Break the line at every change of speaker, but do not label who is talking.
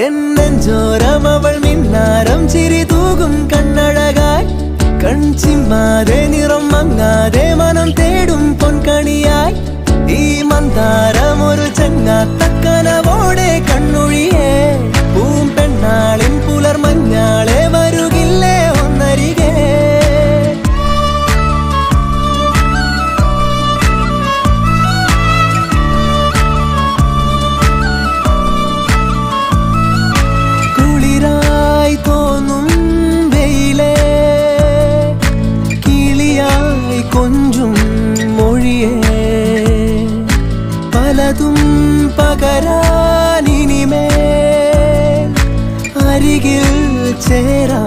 എന്നെഞ്ചോരം അവൾ മിന്നാരം ചിരി തൂകും കണ്ണഴകായി കൺചിമ്മാതെ നിറം മങ്ങാതെ മനം തേടും പൊൻകണിയായി ഈ മന്ദാരം ഒരു ചങ്ങാത്തക്കനവോടെ കണ്ണൊഴിയേ പൂമ്പെണ്ണാളിൻ പുലർമഞ്ഞാളെ വരുകില്ലേ ഒന്നരികെ കുളിരായി തോന്നും വെയിലേ കിളിയായി കൊഞ്ചും മൊഴിയേ പലതും പകരാനിനിമേൽ അരികിൽ ചേരാ